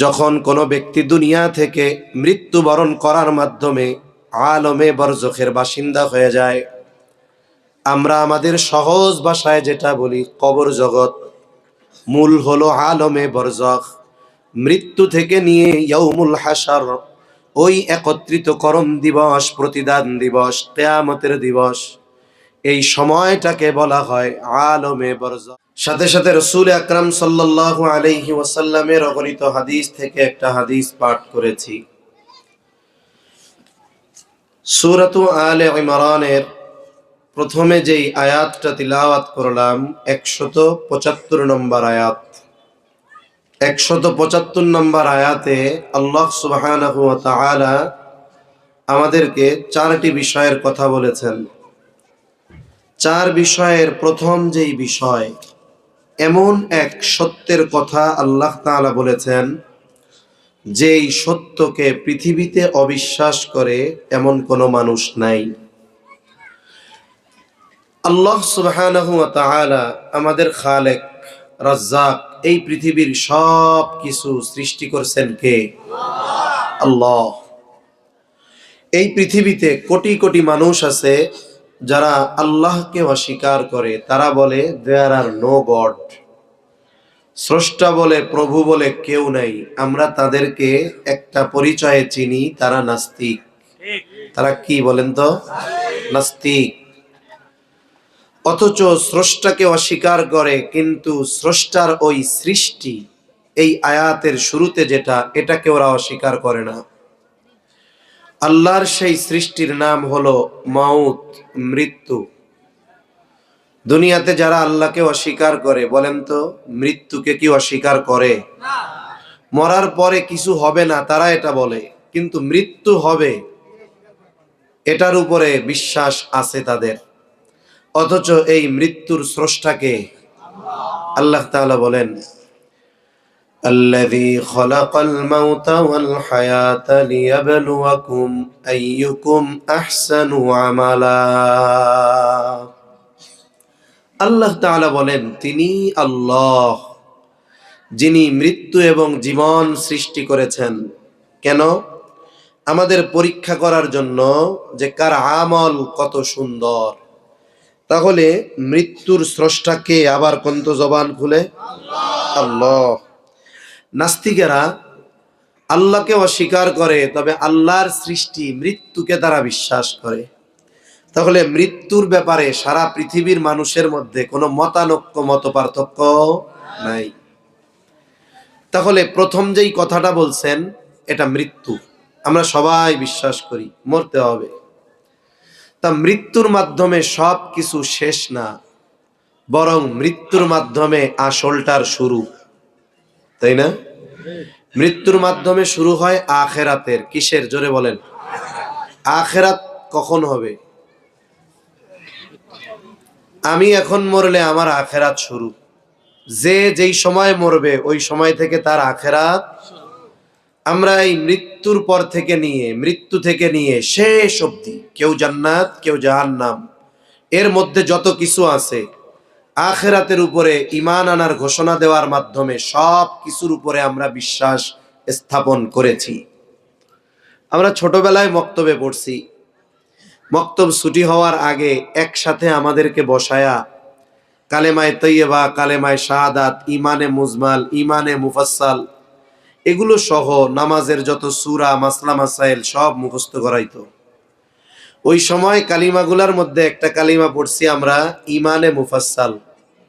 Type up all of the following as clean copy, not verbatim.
যখন কোনো ব্যক্তি দুনিয়া থেকে মৃত্যুবরণ করার মাধ্যমে আলমে বরজখের বাসিন্দা হয়ে যায়, আমরা আমাদের সহজ ভাষায় যেটা বলি কবর জগৎ, মূল হলো আলমে বরজখ। মৃত্যু থেকে নিয়ে ইয়াউমুল হাশর, ওই একত্রিতকরণ দিবস, প্রতিদান দিবস, কিয়ামতের দিবস, এই সময়টাকে বলা হয় আলমে বরজখ। সাথে সাথে রাসূল আকরাম সাল্লাল্লাহু আলাইহি ওয়াসাল্লামের অগণিত হাদিস থেকে একটা হাদিস পাঠ করেছি। সূরাতু আলে ইমরানের প্রথমে যেই আয়াতটা তিলাওয়াত করলাম, 175 নম্বর আয়াত। 175 নম্বর আয়াতে আল্লাহ সুবহানাহু ওয়া তাআলা আমাদেরকে চারটি বিষয়ের কথা বলেছেন। চার বিষয়ের প্রথম যেই বিষয়, এমন এক সত্যের কথা আল্লাহ তাআলা বলেছেন, যেই সত্যকে পৃথিবীতে অবিশ্বাস করে এমন কোনো মানুষ নাই। আল্লাহ সুবহানাহু ওয়া তাআলা আমাদের খালেক, রাজ্জাক। এই পৃথিবীর সব কিছু সৃষ্টি করছেন কে? আল্লাহ। এই পৃথিবীতে কোটি কোটি মানুষ আছে যারা আল্লাহকে অস্বীকার করে। তারা বলে দেয়ার আর নো গড, স্রষ্টা বলে, প্রভু বলে কেউ নাই। আমরা তাদেরকে একটা পরিচয়ে চিনি, তারা নাস্তিক। তারা কি বলেন তো? নাস্তিক। অথচ স্রষ্টাকে অস্বীকার করে, কিন্তু স্রষ্টার ওই সৃষ্টি, এই আয়াতের শুরুতে যেটা, এটাকে ওরা অস্বীকার করে না। আল্লাহর সেই সৃষ্টির নাম হলো মাউত, মৃত্যু। দুনিয়াতে যারা আল্লাহকে অস্বীকার করে, বলেন তো মৃত্যুকে কি অস্বীকার করে? মরার পরে কিছু হবে না তারা এটা বলে, কিন্তু মৃত্যু হবে এটার উপরে বিশ্বাস আছে তাদের। অথচ এই মৃত্যুর স্রষ্টাকে আল্লাহ তাআলা বলেন, আল্লাযী খালাকাল মাউতা ওয়াল হায়াতা লিয়াবলুয়াকুম আইয়ুকুম আহসানু আমালা। আল্লাহ তাআলা বলেন, তিনি আল্লাহ, যিনি মৃত্যু এবং জীবন সৃষ্টি করেছেন। কেন? আমাদের পরীক্ষা করার জন্য, যে কার আমল কত সুন্দর। তাহলে মৃত্যুর স্রষ্টাকে আবার কোন তো জবান খুলে? আল্লাহ। নাস্তিকেরা আল্লাহকে অস্বীকার করে, তবে আল্লাহর সৃষ্টি মৃত্যুকে তারা বিশ্বাস করে। তাহলে মৃত্যুর ব্যাপারে সারা পৃথিবীর মানুষের মধ্যে কোনো মতানৈক্য, মত পার্থক্য নাই। তাহলে প্রথম যেই কথাটা বলছেন, এটা মৃত্যু, আমরা সবাই বিশ্বাস করি মরতে হবে। তা মৃত্যুর মাধ্যমে সব কিছু শেষ না, বরং মৃত্যুর মাধ্যমে আসলটার শুরু, তাই না? মৃত্যুর মাধ্যমে শুরু হয় আখেরাতের। কিসের? জোরে বলেন। আখেরাত কখন হবে? আমি এখন মরলে আমার আখেরাত শুরু। যে যেই সময় মরবে ওই সময় থেকে তার আখেরাত। আমরা এই মৃত্যুর পর থেকে নিয়ে, মৃত্যু থেকে নিয়ে শেষ অবধি, কেউ জান্নাত কেউ জাহান্নাম, এর মধ্যে যত কিছু আছে, আখেরাতের উপরে ঈমান আনার ঘোষণা দেওয়ার মাধ্যমে সব কিছুর উপরে আমরা বিশ্বাস স্থাপন করেছি। আমরা ছোটবেলায় মক্তবে পড়ছি, মক্তব ছুটি হওয়ার আগে একসাথে আমাদেরকে বসায়া কালেমায়ে তৈয়বা, কালেমায়ে শাহাদাত, ইমানে মুজমাল, ইমানে মুফাসসাল, এগুলো সহ নামাজের যত সূরা, মাসলা মাসাইল সব মুখস্থ করাইতো। ওই সময় কালিমাগুলার মধ্যে একটা কালিমা পড়ছি আমরা, ইমানে মুফাসসাল।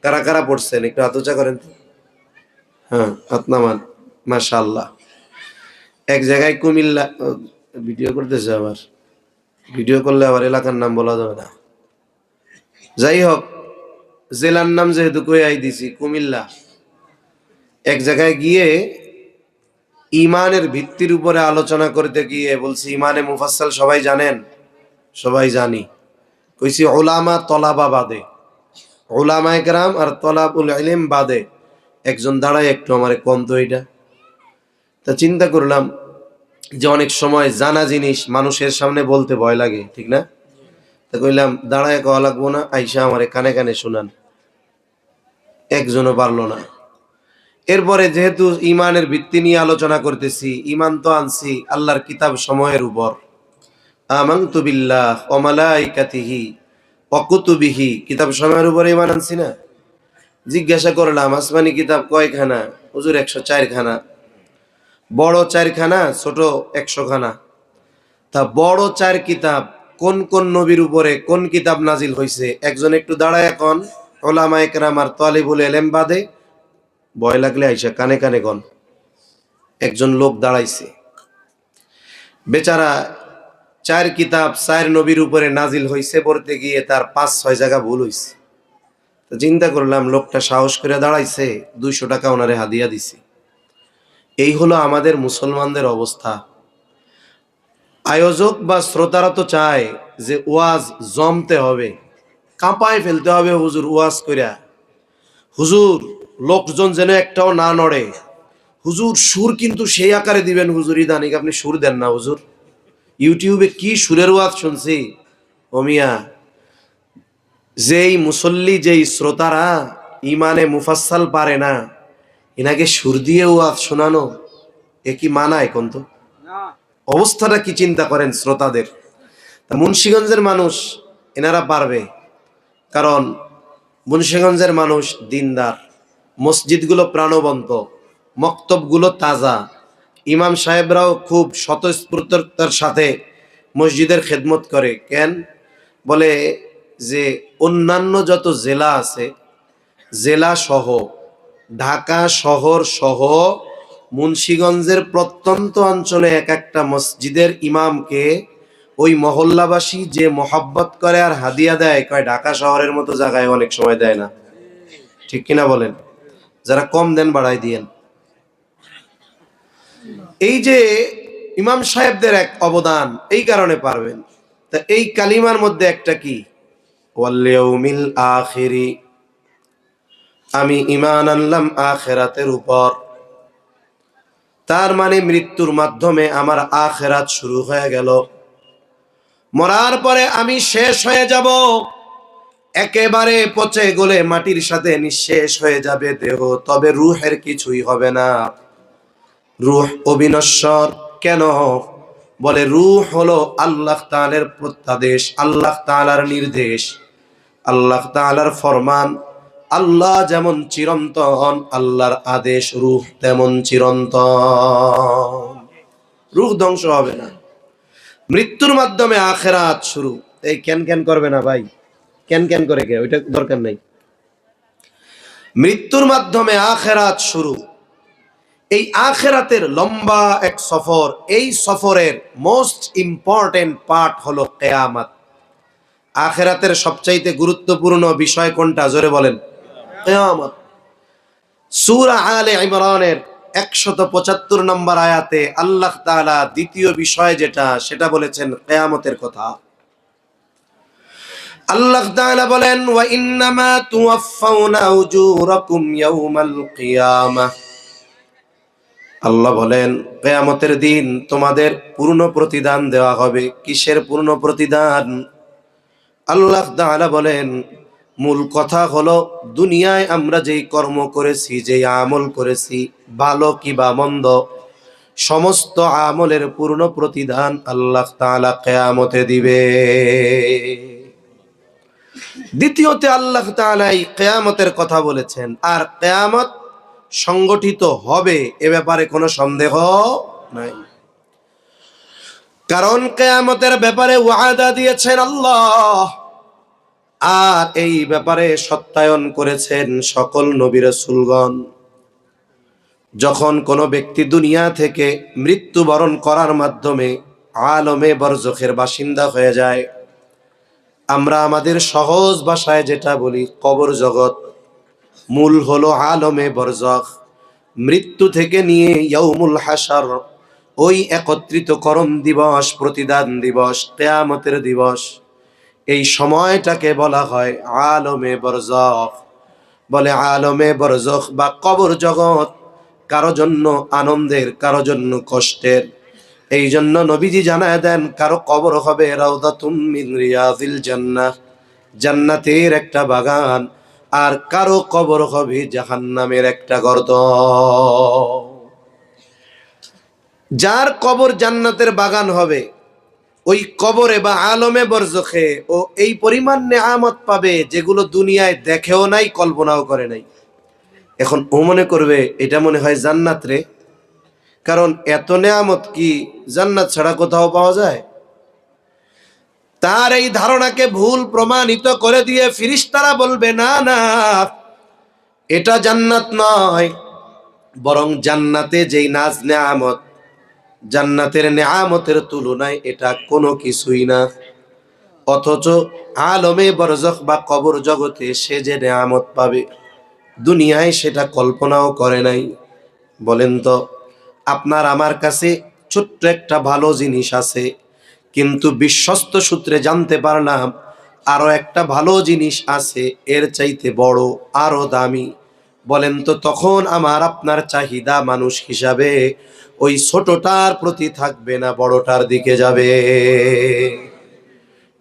কারা কারা পড়ছেন একটু হাত উঁচা করেন তো? হ্যাঁ, হাত নামান। মাশাআল্লাহ। এক জায়গায় কুমিল্লা, ভিডিও করতেছে আবার, ভিডিও করলে আবার এলাকার নাম বলা যাবে না। যাই হোক, জেলার নাম যেহেতু কই দিছি, কুমিল্লা। এক জায়গায় গিয়ে ইমানের ভিত্তির উপরে আলোচনা করতে গিয়ে বলছি, ইমানে মুফাসসাল সবাই জানেন? সবাই জানি। কইছি উলামা তলাবা বাদে, উলামায়ে কেরাম আর তলাবুল ইলম বাদে। একজন দাঁড়ায়, একটু আমারে কম তো এটা। তা চিন্তা করলাম যে অনেক সময় জানা জিনিস মানুষের সামনে বলতে ভয় লাগে, ঠিক না? তা কইলাম দাঁড়ায় কওয়া লাগবো না, আইসা আমারে কানে কানে শুনান। একজনও পারলো না। এরপরে যেহেতু ইমানের ভিত্তি নিয়ে আলোচনা করতেছি, ইমান তো আনছি আল্লাহর কিতাব সময়ের উপর। আমানতু বিল্লাহ ওয়া মালাইকাতিহি ওয়া কুতুবিহি, কিতাব সময়ের উপরে ইমান আনছি না? জিজ্ঞাসা করলাম আসমানি কিতাব কয়খানা? হুজুর 104 খানা। বড় 4 খানা, ছোট 100 খানা। তা বড় 4 কিতাব কোন কোন নবীর উপরে কোন কিতাব নাজিল হয়েছে? একজন একটু দাঁড়ায় এখন ওলামায়ে কেরাম আর তালিবুল ইলম বাদে, ভয় লাগলে আইসা কানে কানে গন। একজন লোক দাঁড়াইছে, বেচারা 4 কিতাব 4 নবীর উপরে নাজিল হয়েছে বলতে গিয়ে তার 5-6 জায়গা ভুল হয়েছে। তো চিন্তা করলাম লোকটা সাহস করে দাঁড়াইছে, 200 টাকা ওনারে হাদিয়া দিছি। এই হলো আমাদের মুসলমানদের অবস্থা। আয়োজক বা শ্রোতারা তো চায় যে ওয়াজ জমতে হবে, কাঁপায় ফেলতে হবে হুজুর ওয়াজ কইরা, হুজুর লোকজন যেন একটাও না নড়ে, হুজুর সুর কিন্তু সেই আকারে দিবেন, হুজুর ইদানিক আপনি সুর দেন না হুজুর। ইউটিউবে কি সুরের ওয়াজ শুনছি ও মিয়া। যেই মুসল্লি যেই শ্রোতারা ইমানে মুফাসসাল পারে না, এনাকে সুর দিয়ে ওয়াজ শোনানো এ কি মানায় কোন তো? অবস্থাটা কি চিন্তা করেন শ্রোতাদের। তা মুন্সিগঞ্জের মানুষ এনারা পারবে, কারণ মুন্সিগঞ্জের মানুষ দিনদার, মসজিদগুলো প্রাণবন্ত, মক্তবগুলো তাজা, ইমাম সাহেবরাও খুব স্বতঃস্ফূর্ততার সাথে মসজিদের খেদমত করে। কেন বলে যে অন্যান্য যত জেলা আছে, জেলা সহ ঢাকা শহর সহ মুন্সিগঞ্জের প্রত্যন্ত অঞ্চলে এক একটা মসজিদের ইমামকে ওই মহল্লাবাসী যে মহব্বত করে আর হাদিয়া দেয়, কয় ঢাকা শহরের মতো জায়গায় অনেক সময় দেয় না। ঠিক কিনা বলেন? যারা কম দেন বাড়াই দিয়েন। এই যে ইমাম সাহেবদের এক অবদান, এই কারণে পারবেন। তা এই কালিমার মধ্যে একটা কি, ওয়াল ইয়াউমিল আখিরি, আমি ঈমান আনলাম আখিরাতের উপর। তার মানে মৃত্যুর মাধ্যমে আমার আখিরাত শুরু হয়ে গেল। মরার পরে আমি শেষ হয়ে যাব, একেবারে পচে গলে মাটির সাথে নিঃশেষ হয়ে যাবে দেহ, তবে রূহের কিছুই হবে না। রূহ অবিনশ্বর। কেন? বলে রূহ হলো আল্লাহ তাআলার প্রত্যাদেশ, আল্লাহ তাআলার নির্দেশ, আল্লাহ তাআলার ফরমান। আল্লাহ যেমন চিরন্তন, আল্লাহর আদেশ রূহ তেমন চিরন্তন। রূহ ধ্বংস হবে না। মৃত্যুর মাধ্যমে আখিরাত শুরু। এই ক্যান ক্যান করবে না ভাই, ক্যান ক্যান করে কে, ওইটা দরকার নাই। মৃত্যুর মাধ্যমে আখিরাত শুরু। এই আখিরাতের লম্বা এক সফর, এই সফরের মোস্ট ইম্পর্টেন্ট পার্ট হলো কিয়ামত। আখিরাতের সবচাইতে গুরুত্বপূর্ণ বিষয় কোনটা জোরে বলেন? কিয়ামত। সূরা আলে ইমরানের 175 নম্বর আয়াতে আল্লাহ তাআলা দ্বিতীয় বিষয় যেটা, সেটা বলেছেন কিয়ামতের কথা। আল্লাহ তাআলা বলেন ওয়া ইন্নামা তুওয়াফাউনা উজুরাকুম ইয়াউমাল কিয়ামাহ। আল্লাহ বলেন কিয়ামতের দিন তোমাদের পূর্ণ প্রতিদান দেওয়া হবে। কিসের পূর্ণ প্রতিদান? আল্লাহ তাআলা বলেন মূল কথা হলো দুনিয়ায় আমরা যেই কর্ম করেছি, যেই আমল করেছি, ভালো কিবা মন্দ, সমস্ত আমলের পূর্ণ প্রতিদান আল্লাহ তাআলা কিয়ামতে দিবে। দ্বিতীয়তে আল্লাহ তাআলা এই কিয়ামতের কথা বলেছেন, আর কিয়ামত সংগঠিত হবে এ ব্যাপারে কোনো সন্দেহ নাই। কারণ কিয়ামতের ব্যাপারে ওয়াদা দিয়েছেন আল্লাহ, আর এই ব্যাপারে সত্যায়ন করেছেন সকল নবী রাসূলগণ। যখন কোনো ব্যক্তি দুনিয়া থেকে মৃত্যুবরণ করার মাধ্যমে আলমে বরজখের বাসিন্দা হয়ে যায়, আমরা আমাদের সহজ ভাষায় যেটা বলি কবর জগৎ, মূল হলো আলমে বরজখ। মৃত্যু থেকে নিয়ে ইয়াউমুল হাশর, ওই একত্রিতকরণ দিবস, প্রতিদান দিবস, কিয়ামতের দিবস, এই সময়টাকে বলা হয় আলমে বরজখ। বলে আলমে বরজখ বা কবর জগৎ কারো জন্য আনন্দের, কারো জন্য কষ্টের। এই জন্য নবীজি জানায় দেন কারো কবর হবে রাউদাতুম মিন রিয়াজিল জান্নাহ, জান্নাতের একটা বাগান। আর কারো কবর হবে জাহান্নামের একটা গর্ত। যার কবর জান্নাতের বাগান হবে, ওই কবরে বা আলমে বরজখে ও এই পরিমাণ নেয়ামত পাবে যেগুলো দুনিয়ায় দেখেও নাই, কল্পনাও করে নাই। এখন ও মনে করবে এটা মনে হয় জান্নাত রে, কারণ এত নেয়ামত কি জান্নাত ছাড়া কোথাও পাওয়া যায়? তার এই ধারণাকে ভুল প্রমাণিত করে দিয়ে ফিরিস্তারা বলবে, না না, এটা জান্নাত নয়, বরং জান্নাতে যেই নাজ নেয়ামত, জান্নাতের নেয়ামতের তুলনায় এটা কোনো কিছুই না। অথচ আলমে বরজখ বা কবর জগতে সে যে নেয়ামত পাবে, দুনিয়ায় সেটা কল্পনাও করে নাই। বলেন তো, আপনার আমার কাছে ছোট্ট একটা ভালো জিনিস আছে, কিন্তু বিশ্বস্ত সূত্রে জানতে পারলাম আরো একটা ভালো জিনিস আছে এর চাইতে বড়, আরো দামি। বলেন তো তখন আমার আপনার চাহিদা মানুষ হিসাবে ওই ছোটটার প্রতি থাকবে না বড়টার দিকে যাবে?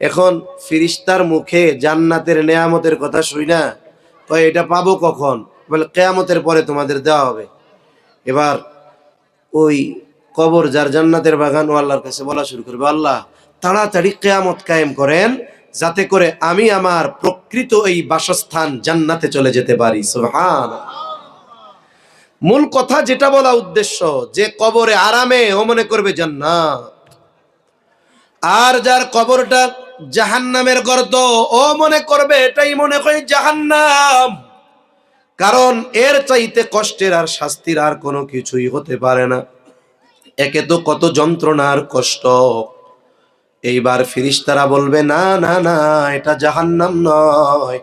এখন ফিরিস্তার মুখে জান্নাতের নেয়ামতের কথা শুই না, কয় এটা পাবো কখন? বলে কেয়ামতের পরে তোমাদের দেওয়া হবে। এবার ওই কবর যার জান্নাতের বাগান, ও আল্লাহর কাছে বলা শুরু করবে, আল্লাহ তাড়াতাড়ি কিয়ামত কায়েম করেন, যাতে করে আমি আমার প্রকৃত এই বাসস্থান জান্নাতে চলে যেতে পারি। সুবহানাল্লাহ। মূল কথা যেটা বলা উদ্দেশ্য, যে কবরে আরামে, ও মনে করবে জান্নাত। আর যার কবরটা জাহান্নামের গর্ত, ও মনে করবে এটাই মনে হয় জাহান্নাম। কারণ এর চাইতে কষ্টের আর শাস্তির আর কোনো কিছুই হতে পারে না। একে তো কত যন্ত্রণার কষ্ট। এইবার ফিরিস্তারা বলবে, না না না, এটা জাহান্নাম নয়,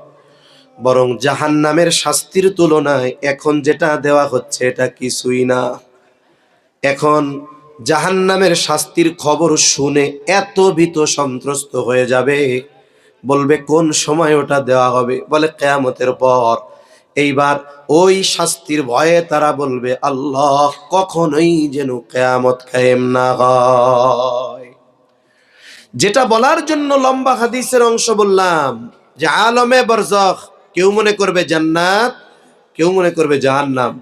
বরং জাহান্নামের শাস্তির তুলনায় এখন যেটা দেওয়া হচ্ছে এটা কিছুই না। এখন জাহান্নামের শাস্তির খবর শুনে এত ভীত সন্ত্রস্ত হয়ে যাবে, বলবে কোন সময় ওটা দেওয়া হবে? বলে কিয়ামতের পর। এইবার ওই শাস্তির ভয়ে তারা বলবে, আল্লাহ কখনোই যেন কিয়ামত কায়েম না হয়। যেটা বলার জন্য লম্বা হাদিসের অংশ বললাম, যে আলমে বরজখ কেউ মনে করবে জান্নাত, কেউ মনে করবে জাহান্নাম।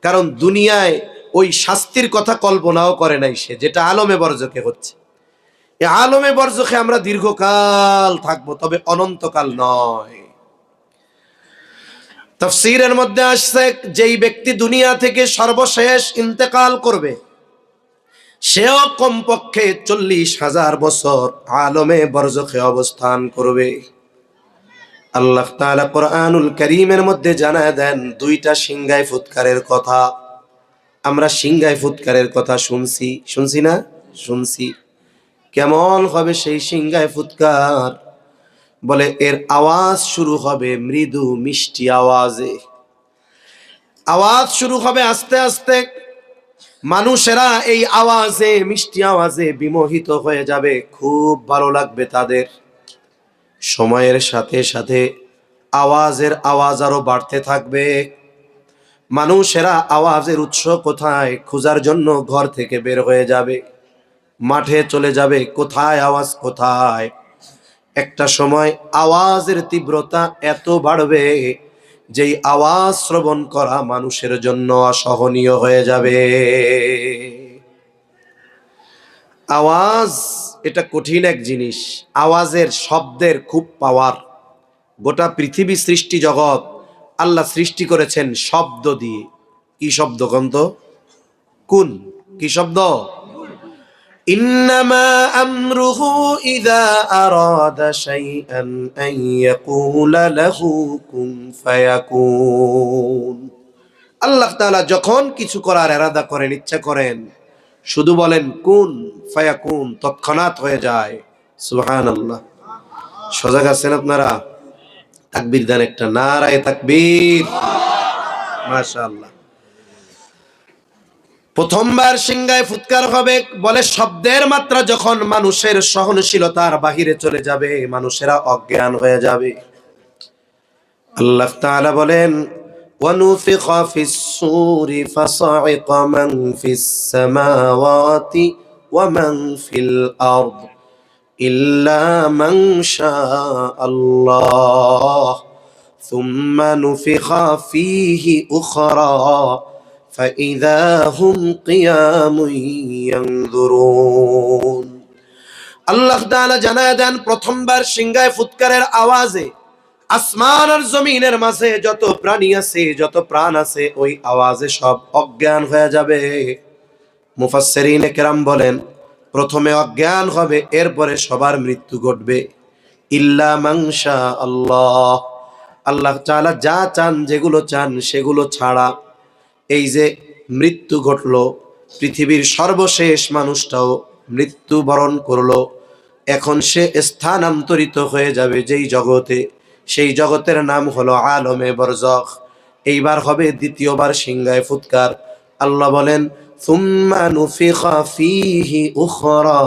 কারণ দুনিয়ায় ওই শাস্তির কথা কল্পনাও করে নাই সে, যেটা আলমে বরজখে হচ্ছে। এই আলমে বরজখে আমরা দীর্ঘকাল থাকবো, তবে অনন্তকাল নয়। তাফসীরের মধ্যে আসছে, যেই ব্যক্তি দুনিয়া থেকে সর্বশেষ ইন্তেকাল করবে, সেও কমপক্ষে 40,000 বছর আলমে বরজখে অবস্থান করবে। আল্লাহ তাআলা কোরআনুল কারীমের মধ্যে জানায় দেন দুইটা সিংহায় ফুৎকারের কথা। আমরা সিংহায় ফুৎকারের কথা শুনছি না? শুনছি। কেমন হবে সেই সিংহায় ফুৎকার? বলে এর আওয়াজ শুরু হবে মৃদু মিষ্টি আওয়াজে। আওয়াজ শুরু হবে আস্তে আস্তে। মানুষেরা এই আওয়াজে, মিষ্টি আওয়াজে বিমোহিত হয়ে যাবে, খুব ভালো লাগবে তাদের। সময়ের সাথে সাথে আওয়াজের আওয়াজ আরো বাড়তে থাকবে। মানুষেরা আওয়াজের উৎস কোথায় খোঁজার জন্য ঘর থেকে বের হয়ে যাবে, মাঠে চলে যাবে, কোথায় আওয়াজ কোথায়। একটা সময় আওয়াজের তীব্রতা এত বাড়বে, যেই আওয়াজ শ্রবণ করা মানুষের জন্য অসহনীয় হয়ে যাবে। আওয়াজ এটা কঠিন এক জিনিস। আওয়াজের, শব্দের খুব পাওয়ার। গোটা পৃথিবী সৃষ্টি জগৎ আল্লাহ সৃষ্টি করেছেন শব্দ দিয়ে। কি শব্দ কন্ত? কুন। কি শব্দ? ইন্নামা আমরুহু ইযা আরাদা শাইআন আন ইয়াকুলা লাহু কুন ফায়াকুন। আল্লাহ তাআলা যখন কিছু করার ইরাদা করেন, ইচ্ছা করেন, শুধু বলেন কুন ফায়াকুন, তৎক্ষণাৎ হয়ে যায়। সুবহানাল্লাহ। সজাগ আছেন আপনারা? তাকবীর দেন একটা, নারায়ে তাকবীর। মাশাআল্লাহ। প্রথমবার সিংহায় ফুৎকার হবে, বলে শব্দের মাত্রা যখন মানুষের সহনশীলতার বাহিরে চলে যাবে, মানুষেরা অজ্ঞান হয়ে যাবে। আল্লাহ তাআলা বলেন, ওয়ানুফিখা ফিস সূরি ফাসাইকা মান ফিস সামাওয়াতি ওয়া মান ফিল আরদ ইল্লা মান শাআ আল্লাহ সুম্মা নুফিখা ফীহি উখরা ফাইযা হুম কিয়ামুন ইয়ানজুরুন। আল্লাহ তাআলা জানায় দেন, প্রথমবার সিংহায় ফুৎকারের আওয়াজে আসমান আর জমিনের মাঝে যত প্রাণী আছে, যত প্রাণ আছে, ওই আওয়াজে সব অজ্ঞান হয়ে যাবে। মুফাসসিরিনে কেরাম বলেন, প্রথমে অজ্ঞান হবে, এরপরে সবার মৃত্যু ঘটবে। ইল্লা মান শা আল্লাহ, আল্লাহ তাআলা যা চান, যেগুলো চান সেগুলো ছাড়া। এই যে মৃত্যু ঘটলো, পৃথিবীর সর্বশেষ মানুষটাও মৃত্যুবরণ করলো। এখন সে স্থানান্তরিত হয়ে যাবে যেই জগতে, সেই জগতের নাম হলো আলমে বরজখ। এইবার হবে দ্বিতীয়বার সিংহায় ফুৎকার। আল্লাহ বলেন, সুম্মা নুফিখা ফীহি উখরা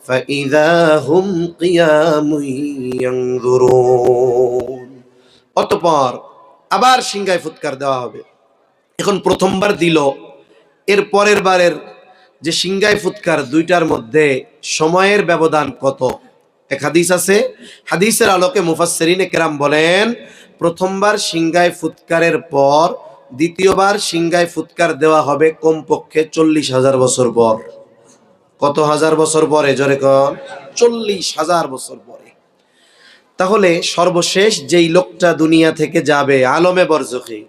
ফাইযা হুম কিয়ামুন ইয়ানজুরুন। অতঃপর আবার সিংহায় ফুৎকার দেওয়া হবে। এখন প্রথমবার দিল, এর পরের বারের যে সিংহায় ফুৎকার, দুইটার মধ্যে সময়ের ব্যবধান কত? এক হাদিস আছে, হাদিসের আলোকে মুফাসসিরিনে কেরাম বলেন, প্রথমবার সিংহায় ফুৎকারের পর দ্বিতীয়বার সিংহায় ফুৎকার দেওয়া হবে কমপক্ষে 40,000 বছর পর। কত হাজার বছর পরে? জোরে কন। 40,000 বছর পরে। তাহলে সর্বশেষ যেই লোকটা দুনিয়া থেকে যাবে আলমে বরজখে,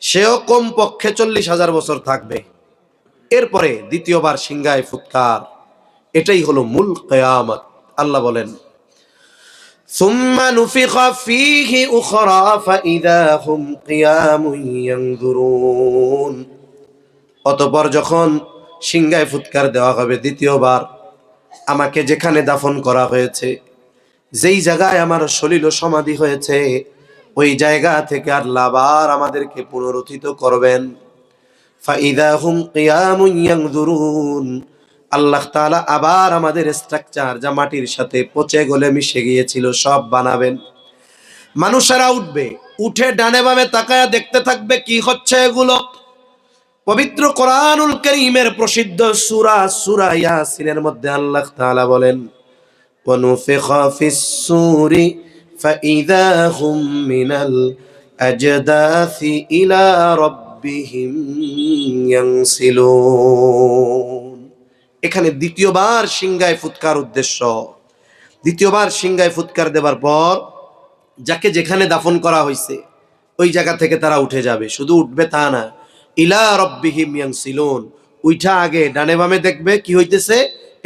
সেও কমপক্ষে 40,000 বছর থাকবে। এরপরে দ্বিতীয়বার সিংহায় ফুৎকার, এটাই হলো মূল কিয়ামত। আল্লাহ বলেন, সুম্মা নুফিখা ফীহি উখরা ফাইযা হুম কিয়ামুন ইয়ানজুরুন। অতঃপর যখন সিংহায় ফুৎকার দেওয়া হবে দ্বিতীয়বার, আমাকে যেখানে দাফন করা হয়েছে, যেই জায়গায় আমার সলিল সমাধি হয়েছে, ওই জায়গা থেকে আল্লাহ আবার আমাদেরকে পুনরুত্থিত করবেন। ফাইযা হুম কিয়ামুন ইয়ানজুরুন, আল্লাহ তাআলা আবার আমাদের স্ট্রাকচার, যা মাটির সাথে পচে গলে মিশে গিয়েছিল, সব বানাবেন। মানুষেরা উঠবে, উঠে ডানে বামে তাকায়া দেখতে থাকবে কি হচ্ছে এগুলো। পবিত্র কোরআনুল কারীমের প্রসিদ্ধ সূরা ইয়াসিনের মধ্যে আল্লাহ তাআলা বলেন, ওয়া নুফিখা ফিস সূরি ফাইযা হুম মিনাল আজদাসি ইলা রাব্বিহিম ইয়ানসিলুন। এখানে দ্বিতীয়বার সিংহায় ফুৎকার উদ্দেশ্য। দ্বিতীয়বার সিংহায় ফুৎকার দেবার পর যাকে যেখানে দাফন করা হয়েছে ওই জায়গা থেকে তারা উঠে যাবে। শুধু উঠবে তা না, ইলা রাব্বিহিম ইয়ানসিলুন, উইঠা আগে ডানে বামে দেখবে কি হইতেছে,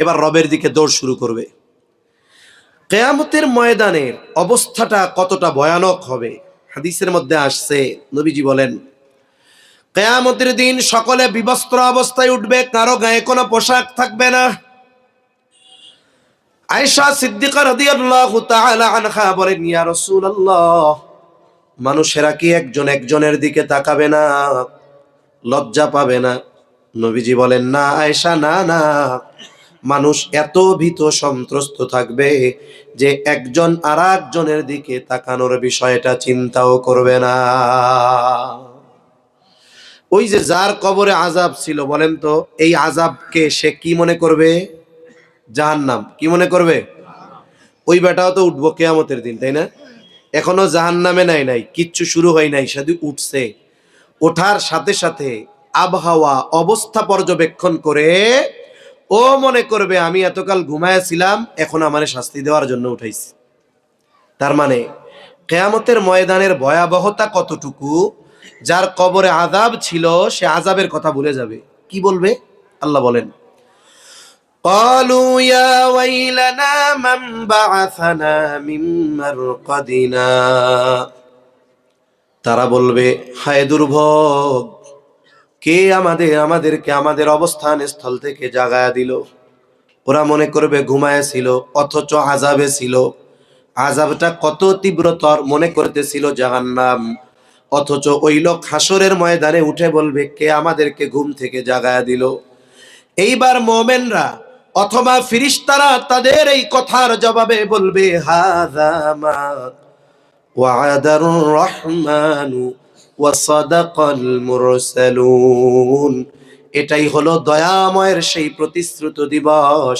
এবার রবের দিকে দৌড় শুরু করবে। কিয়ামতের ময়দানের অবস্থাটা কতটা ভয়ানক হবে, হাদিসের মধ্যে আসছে, নবীজি বলেন, কিয়ামতের দিন সকলে বিবস্ত্র অবস্থায় উঠবে, কারো গায়ে কোনো পোশাক থাকবে না। আয়েশা সিদ্দিকা রাদিয়াল্লাহু তাআলা আনহা বলেন, ইয়া রাসূলুল্লাহ, মানুষেরা কি একজন একজনের দিকে তাকাবে না, লজ্জা পাবে না? নবীজি বলেন, না আয়েশা, না না, মানুষ এত ভীত সন্ত্রস্ত থাকবে যে একজন আরেকজনের দিকে তাকানোর বিষয়টা চিন্তাও করবে না। ওই যে যার কবরে আযাব ছিল, বলেন তো এই আযাবকে সে কি মনে করবে? জাহান্নাম। কি মনে করবে? ওই বেটাও তো উঠবো কিয়ামতের দিন, তাই না? এখনো জাহান্নামে নাই, কিচ্ছু শুরু হয় নাই, শুধু উঠছে। ওঠার সাথে সাথে আবহাওয়া অবস্থা পর্যবেক্ষণ করে ও মনে করবে আমি এতকাল ঘুমায়াছিলাম, এখন আমারে শাস্তি দেওয়ার জন্য উঠাইছে। তার মানে কিয়ামতের ময়দানের ভয়াবহতা কতটুকু, যার কবরে আযাব ছিল সে আযাবের কথা ভুলে যাবে। কি বলবে? আল্লাহ বলেন, قالوا يا ويلنا من بعثنا من مرقدنا, তারা বলবে, হায় দুর্ভোগ, কে আমাদেরকে আমাদের অবস্থান স্থল থেকে জাগায়া দিল। ওরা মনে করবে ঘুমায় ছিল, অথচ আযাবে ছিল। আযাবটা কত তীব্রতর মনে করতেছিল জাহান্নাম, অথচ ওই লোক হাসরের ময়দানে উঠে বলবে, কে আমাদেরকে ঘুম থেকে জাগায়া দিল। এইবার মুমিনরা অথবা ফেরেশতারা তাদের এই কথার জবাবে বলবে, হাযা মা ওয়া'দার রহমানু ওয়া সাদাকাল মুরসালুন, এটাই হলো দয়াময়ের সেই প্রতিশ্রুত দিবস,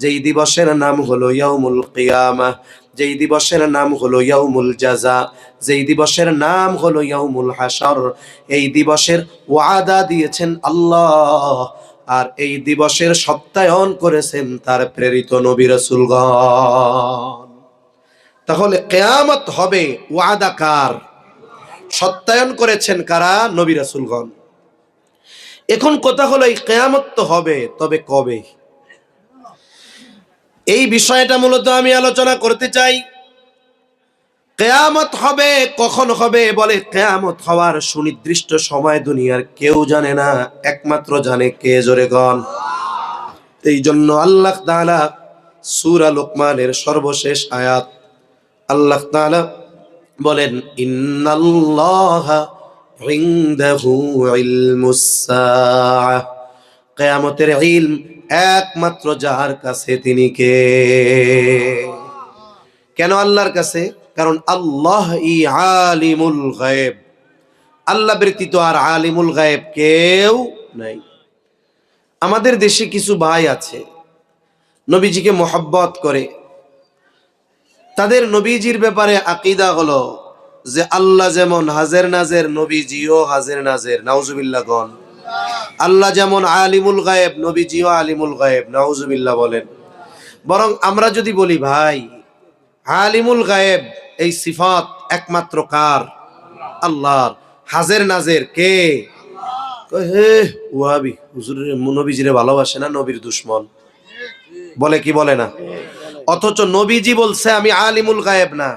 যেই দিবসের নাম হলো ইয়াউমুল কিয়ামাহ, যেই দিবসের নাম হলো ইয়াউমুল জাযা, যেই দিবসের নাম হলো ইয়াউমুল হাশর। এই দিবসের ওয়াদা দিয়েছেন আল্লাহ, আর এই দিবসের সত্যায়ন করেছেন তার প্রেরিত নবী রাসূলগণ। তাহলে কিয়ামত হবে, ওয়াদা কার? সত্যায়ন করেছেন কারা? নবী রাসূলগণ। এখন কথা হলো এই কিয়ামত তো হবে, তবে কবে? এই বিষয়টা মূলত আমি আলোচনা করতে চাই। কিয়ামত হবে, কখন হবে? বলে কিয়ামত হওয়ার সুনির্দিষ্ট সময় দুনিয়ার কেউ জানে না, একমাত্র জানে কে? জোরে গণ। এই জন্য আল্লাহ তাআলা সূরা লুকমানের সর্বশেষ আয়াত আল্লাহ তাআলা বলেন, ইন্নাল্লাহা ইনদাহু ইলমুস সাআহ, কিয়ামতের ইলম একমাত্র যার কাছে তিনি কে? কেন আল্লাহর কাছে? কারণ আল্লাহ ই আলিমুল গায়ব, আল্লাহ ব্যতীত আর আলিমুল গায়ব কেউ নাই। আমাদের দেশে কিছু ভাই আছে নবীজিকে মোহাব্বত করে, তাদের নবীজির ব্যাপারে আকীদা হলো যে আল্লাহ যেমন হাজের নাজের, নবীজিও হাজের নাজের। নাউজুবিল্লাহ গণ। আল্লাহ যেমন আলিমুল গায়েব, নবীজিও আলিমুল গায়েব। নাউজুবিল্লাহ বলেন। বরং আমরা যদি বলি ভাই আলিমুল গায়েব এই সিফাত একমাত্র কার? আল্লাহর। হাজের নাজের কে? হে ওয়াহাবি হুজুরের নবীজিরে ভালোবাসে না, নবীর দুশমন। বলে কি বলে না? অথচ নবীজি বলছে আমি আলিমুল গায়েব না।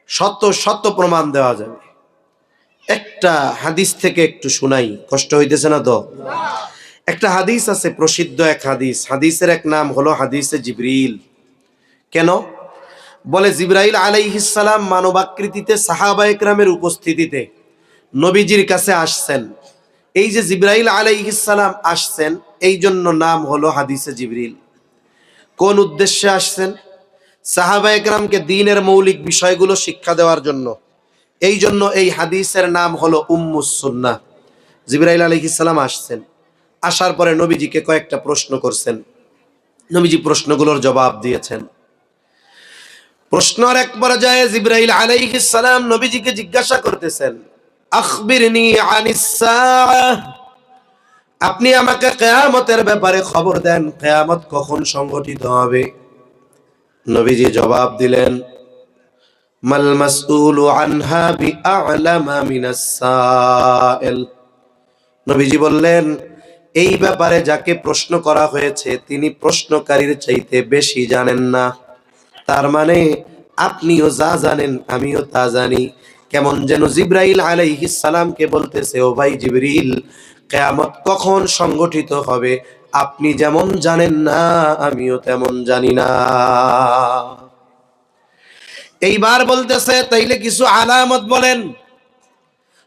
সত্য সত্য প্রমাণ দেওয়া যাবে। একটা হাদিস থেকে একটু শুনাই, কষ্ট হইতেছে না তো? একটা হাদিস আছে, প্রসিদ্ধ এক হাদিস। হাদিসের এক নাম হলো হাদিসে জিবরিল। কেন? বলে জিবরাইল আলাইহিস সালাম মানবাকৃতিতে সাহাবায়ে কেরামের উপস্থিতিতে নবীজির কাছে আসছেন। এই যে জিবরাইল আলাইহিস সালাম আসছেন, এই জন্য নাম হলো হাদিসে জিবরিল। কোন উদ্দেশ্যে আসছেন? সাহাবায়ে কেরামকে দ্বীনের মৌলিক বিষয়গুলো শিক্ষা দেওয়ার জন্য। এই জন্য এই হাদিসের নাম হলো উম্মুস সুন্নাহ। জিবরাইল আলাইহিস সালাম আসছেন, আসার পরে নবীজিকে কয়েকটা প্রশ্ন করছেন। নবীজি প্রশ্নগুলোর জবাব দিয়েছেন। প্রশ্নের এক পর্যায়ে জিবরাইল আলাইহিস সালাম নবীজিকে জিজ্ঞাসা করতেছেন, আখবিরনি আনিস সাআহ, আপনি আমাকে কিয়ামতের ব্যাপারে খবর দেন, কিয়ামত কখন সংঘটিত হবে? নবীজি জবাব দিলেন, মাল মাসউলু আনহা বিআলামা মিনাস সাইল। নবীজি বললেন, এই ব্যাপারে যাকে প্রশ্ন করা হয়েছে তিনি প্রশ্নকারীর চাইতে বেশি জানেন না। তার মানে আপনিও যা জানেন আমিও তা জানি। কেমন যেন জিবরাইল আলাইহিস সালামকে বলতেছে, ও ভাই জিবরিল, কিয়ামত কখন সংগঠিত হবে আপনি যেমন জানেন না আমিও তেমন জানি না। এইবার বলতেছে, তাইলে কিছু আলামত বলেন।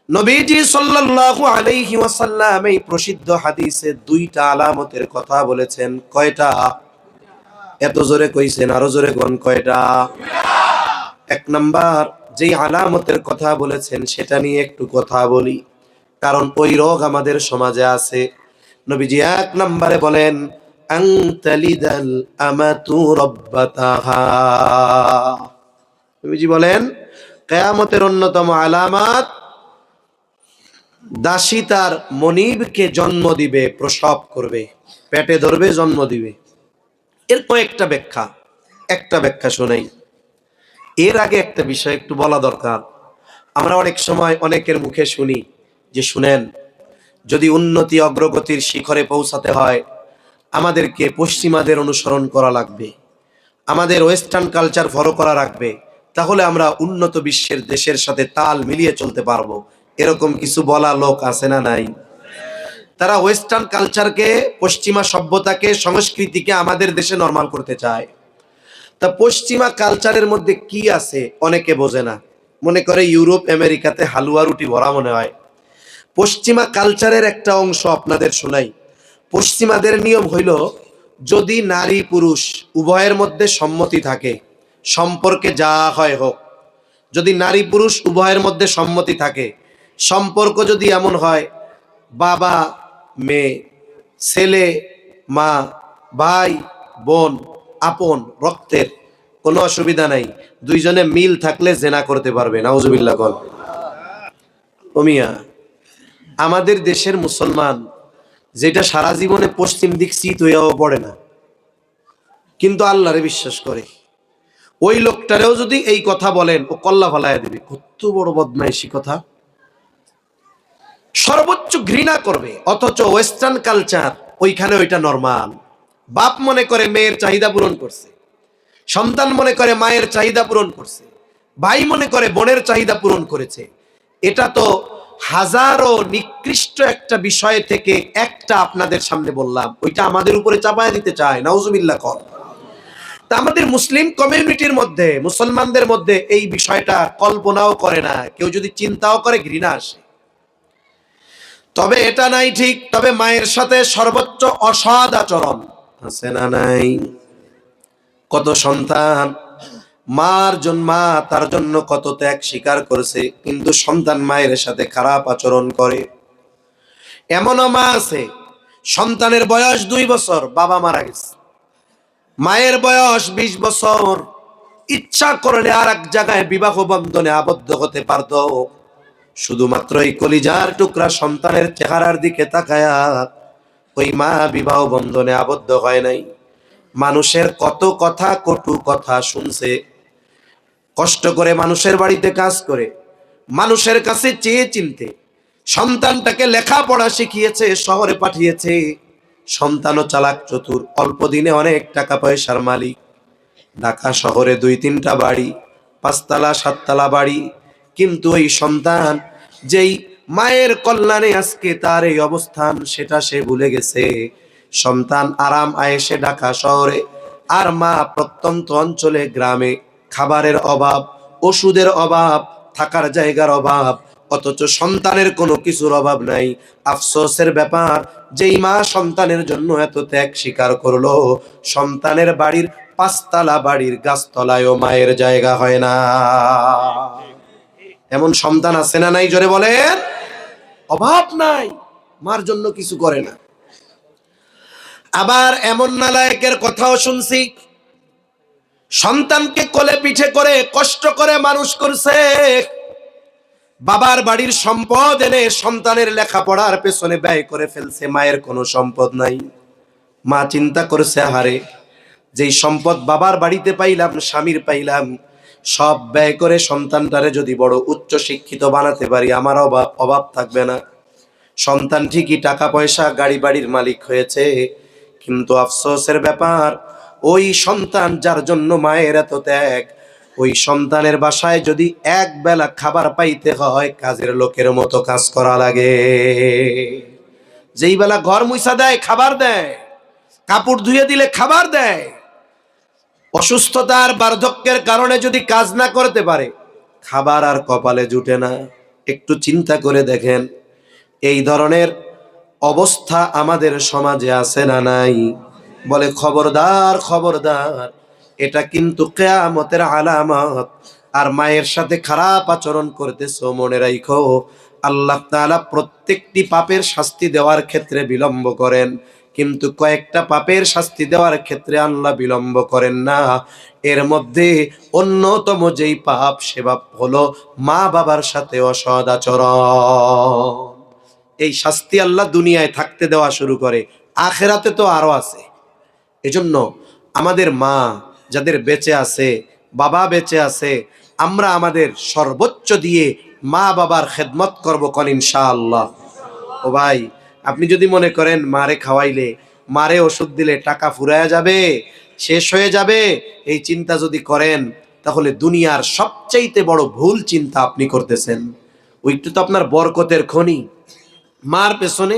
নবীজি সাল্লাল্লাহু আলাইহি ওয়াসাল্লাম এই প্রসিদ্ধ হাদিসে দুইটা আলামতের কথা বলেছেন। কয়টা? এত জোরে কইছেন, আরো জোরে কোন কয়টা? এক নাম্বার যেই আলামতের কথা বলেছেন সেটা নিয়ে একটু কথা বলি, কারণ ওই রোগ আমাদের সমাজে আছে। নবীজি এক নম্বরে বলেন, আনতালিদাল আমাতু রাব্বাতাহা। নবীজি বলেন কিয়ামতের অন্যতম আলামত, দাসী তার মনিবকে জন্ম দিবে, প্রসব করবে, পেটে ধরবে, জন্ম দিবে। এর কয়েকটা ব্যাখ্যা, একটা ব্যাখ্যা শোনাই। এর আগে একটা বিষয় একটু বলা দরকার। আমরা অনেক সময় অনেকের মুখে শুনি যে শুনেন, যদি উন্নতি অগ্রগতির শিখরে পৌঁছাতে হয় আমাদেরকে পশ্চিমাদের অনুসরণ করা লাগবে, আমাদের ওয়েস্টার্ন কালচার ফলো করা লাগবে, তাহলে আমরা উন্নত বিশ্বের দেশের সাথে তাল মিলিয়ে চলতে পারবো। এরকম কিছু বলা লোক আছে না নাই? তারা ওয়েস্টার্ন কালচারকে, পশ্চিমা সভ্যতাকে, সংস্কৃতিকে আমাদের দেশে নরমাল করতে চায়। তা পশ্চিমা কালচারের মধ্যে কি আছে অনেকে বোঝে না, মনে করে ইউরোপ আমেরিকাতে হালুয়া রুটি ভরা মনে হয়। পশ্চিমা কালচারের একটা অংশ আপনাদের শোনাই। পশ্চিমাদের নিয়ম হইল, যদি নারী পুরুষ উভয়ের মধ্যে সম্মতি থাকে, সম্পর্কে যা হয় হোক, যদি নারী পুরুষ উভয়ের মধ্যে সম্মতি থাকে, সম্পর্ক যদি এমন হয় বাবা মেয়ে, ছেলে মা, ভাই বোন, আপন রক্তের, কোনো অসুবিধা নাই, দুইজনে মিল থাকলে জেনা করতে পারবে, নাউজুবিল্লাহ কল। ও মিয়া, আমাদের দেশের মুসলমান যেটা সারা জীবনে পশ্চিম দিক চিত হইয়াও পড়ে না, কিন্তু আল্লাহরে বিশ্বাস করে, ওই লোকটারেও যদি এই কথা বলেন ও কল্লা ফালাইয়া দিবে। কত বড় বদমাইশি কথা! সর্বোচ্চ ঘৃণা করবে, অথচ ওয়েস্টার্ন কালচার ওইখানে ওইটা নরমাল। বাপ মনে করে মেয়ের চাহিদা পূরণ করছে, সন্তান মনে করে মায়ের চাহিদা পূরণ করছে, ভাই মনে করে বোনের চাহিদা পূরণ করেছে। এটা তো হাজারো নিকৃষ্ট একটা বিষয় থেকে একটা আপনাদের সামনে বললাম, ওইটা আমাদের উপরে চাপায় দিতে চায়, নাউজুবিল্লাহ কর। তা আমাদের মুসলিম কমিউনিটির মধ্যে, মুসলমানদের মধ্যে এই বিষয়টা কল্পনাও করে না, কেউ যদি চিন্তাও করে ঘৃণা আসে। তবে এটা নাই ঠিক, তবে মায়ের সাথে সর্বোচ্চ অসৎ আচরণ আছে না নাই? কত সন্তান মা তার জন্য কত ত্যাগ স্বীকার করেছে, কিন্তু সন্তান মায়ের সাথে খারাপ আচরণ করে। এমনও মা আছে, সন্তানের বয়স 2 বছর, বাবা মারা গেছে, মায়ের বয়স 20 বছর, ইচ্ছা করলে আর এক জায়গায় বিবাহ বন্ধনে আবদ্ধ হতে পারত, শুধুমাত্র এই কলিজার টুকরা সন্তানের চেহারার দিকে তাকায়া ওই মা বিবাহ বন্ধনে আবদ্ধ হয় নাই। মানুষের কত কথা, কটু কথা শুনছে, কষ্ট করে মানুষের বাড়িতে কাজ করে, মানুষের কাছে চেয়ে চিনতে সন্তানটাকে লেখাপড়া শিখিয়েছে, শহরে পাঠিয়েছে। সন্তানও চালাক চতুর, অল্প দিনে অনেক টাকা পয়সার মালিক, ঢাকা শহরে 2-3টা বাড়ি, 5তলা 7তলা বাড়ি। কিন্তু এই সন্তান যেই মায়ের কল্যাণে আজকে তার এই অবস্থান, সেটা সে ভুলে গেছে। সন্তান আরাম আয়েশে ঢাকা শহরে, আর মা প্রত্যন্ত অঞ্চলে, গ্রামে, খাবারের অভাব, ওষুধের অভাব, থাকার জায়গার অভাব, অথচ সন্তানের কোনো কিছুর অভাব নাই। আফসোসের ব্যাপার, যেই মা সন্তানের জন্য এত ত্যাগ স্বীকার করলো, সন্তানের বাড়ির 5তলা বাড়ির গাছতলায়ও মায়ের জায়গা হয় না। এমন সন্তান আছে না নাই? জোরে বলেন। অভাব নাই, মার জন্য কিছু করে না। আবার এমন নালায়েকের কথাও শুনছি, সন্তানকে কোলে পিঠে করে কষ্ট করে মানুষ করছে, বাবার বাড়ির সম্পদ এনে সন্তানের লেখাপড়ার পেছনে ব্যয় করে ফেলছে, মায়ের কোনো সম্পদ নাই। মা চিন্তা করছে, হারে, যেই সম্পদ বাবার বাড়িতে পাইলাম, স্বামীর পাইলাম, সব ব্যয় করে সন্তানটারে যদি বড় উচ্চ শিক্ষিত বানাতে পারি, আমার অভাব থাকবে না। সন্তান ঠিকই টাকা পয়সা গাড়ি বাড়ির মালিক হয়েছে, কিন্তু আফসোসের ব্যাপার, ওই সন্তান যার জন্য মায়ের এত ত্যাগ, ওই সন্তানের বাসায় যদি এক বেলা খাবার পাইতে হয়, কাজের লোকের মতো কাজ করা লাগে। যেই বেলা ঘর মুছা দেয়, খাবার দেয়, কাপড় ধুয়ে দিলে খাবার দেয়, অসুস্থতার বার্ধক্যের কারণে যদি কাজ না করতে পারে, খাবার আর কপালে জুটে না। একটু চিন্তা করে দেখেন, এই ধরনের অবস্থা আমাদের সমাজে আছে না নাই? বলে খবরদার, খবরদার, এটা কিন্তু কিয়ামতের আলামত। আর মায়ের সাথে খারাপ আচরণ করতেছো, মনে রাখো, আল্লাহ তাআলা প্রত্যেকটি পাপের শাস্তি দেওয়ার ক্ষেত্রে বিলম্ব করেন, কিন্তু কয়েকটা পাপের শাস্তি দেওয়ার ক্ষেত্রে আল্লাহ বিলম্ব করেন না। এর মধ্যে অন্যতম যেই পাপ, সে পাপ হলো মা বাবার সাথে অসৎ আচরণ। এই শাস্তি আল্লাহ দুনিয়ায় থাকতে দেওয়া শুরু করে, আখেরাতে তো আরো আছে। এজন্য আমাদের মা যাদের বেঁচে আছে, বাবা বেঁচে আছে, আমরা আমাদের সর্বোচ্চ দিয়ে মা বাবার খেদমত করবো, কোন ইনশাআল্লাহ। ও ভাই, আপনি যদি মনে করেন মারে খাওয়াইলে, মারে ওষুধ দিলে টাকা ফুরায়া যাবে, শেষ হয়ে যাবে, এই চিন্তা যদি করেন, তাহলে দুনিয়ার সবচাইতে বড় ভুল চিন্তা আপনি করতেছেন। ওইটা তো আপনার বরকতের খনি। মার পেছনে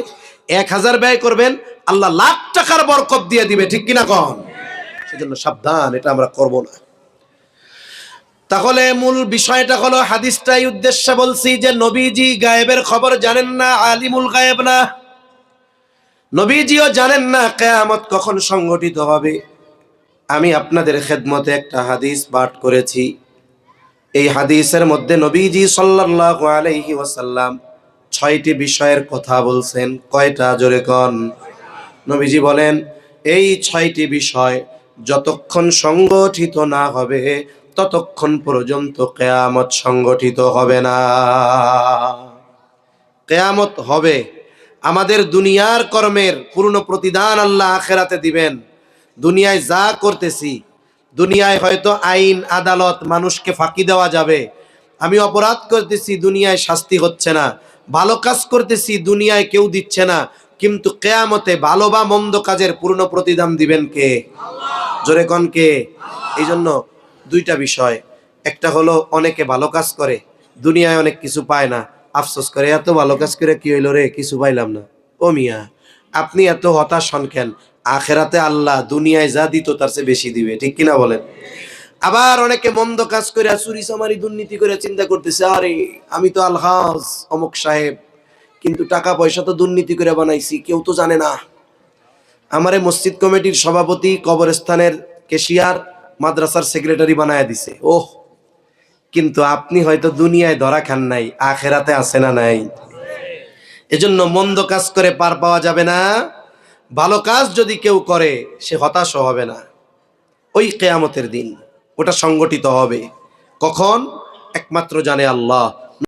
1000 ব্যয় করবেন, আল্লাহ লাখ টাকার বরকত দিয়ে দিবে, ঠিক কিনা কন? সেজন্য সাবধান, এটা আমরা করব না। তাহলে মূল বিষয়টা হলো, হাদিসটাই উদ্দেশ্যে বলছি যে নবীজি গায়েবের খবর জানেন না, আলিমুল গায়েব না। নবীজিও জানেন না কিয়ামত কখন সংঘটিত হবে। আমি আপনাদের খেদমতে একটা হাদিস পাঠ করেছি। এই হাদিসের মধ্যে নবীজি সাল্লাল্লাহু আলাইহি ওয়াসাল্লাম 6টি বিষয়ের কথা বলছেন। কয়টা? জোরে কন। নবীজি বলেন, এই 6টি বিষয় যতক্ষণ সংগঠিত না হবে ততক্ষণ পর্যন্ত কিয়ামত সংগঠিত হবে না। কিয়ামত হবে, আমাদের দুনিয়ার কর্মের পূর্ণ প্রতিদান আল্লাহ আখিরাতে দিবেন। দুনিয়ায় যা করতেছি, দুনিয়ায় হয়তো আইন আদালত মানুষকে ফাঁকি দেওয়া যাবে, আমি অপরাধ করতেছি দুনিয়ায় শাস্তি হচ্ছে না, ভালো কাজ করতেছি দুনিয়ায় কেউ দিচ্ছে না, কিন্তু কিয়ামতে ভালো বা মন্দ কাজের পূর্ণ প্রতিদান দিবেন কে? জোরে কোন কে? এই জন্য দুইটা বিষয়, একটা হলো অনেকে ভালো কাজ করে দুনিয়ায় অনেক কিছু পায় না, আফসোস করে এত ভালো কাজ করে কি হইলো রে, কিছু পাইলাম না। ও মিয়া, আপনি এত হতাশ হন কেন? আখেরাতে আল্লাহ দুনিয়ায় যা দিত তার চেয়ে বেশি দিবে, ঠিক কিনা বলেন? আবার অনেকে মন্দ কাজ করে চুরি চামারি দুর্নীতি করে চিন্তা করতেছে, আরে আমি তো আলহাজ অমুক সাহেব, কিন্তু টাকা পয়সা তো দুর্নীতি করে বানাইছি, কেউ তো জানে না। আমারে মসজিদ কমিটির সভাপতি, কবরস্থানের ক্যাশিয়ার, মাদ্রাসার সেক্রেটারি বানায় দিছে। ওহ, কিন্তু আপনি হয়তো দুনিয়ায় ধরা খান নাই, আখেরাতে আছে না নাই? এজন্য মন্দ কাজ করে পার পাওয়া যাবে না, ভালো কাজ যদি কেউ করে সে হতাশ হবে না। ওই কিয়ামতের দিন ওটা সংগঠিত হবে, কখন একমাত্র জানে আল্লাহ।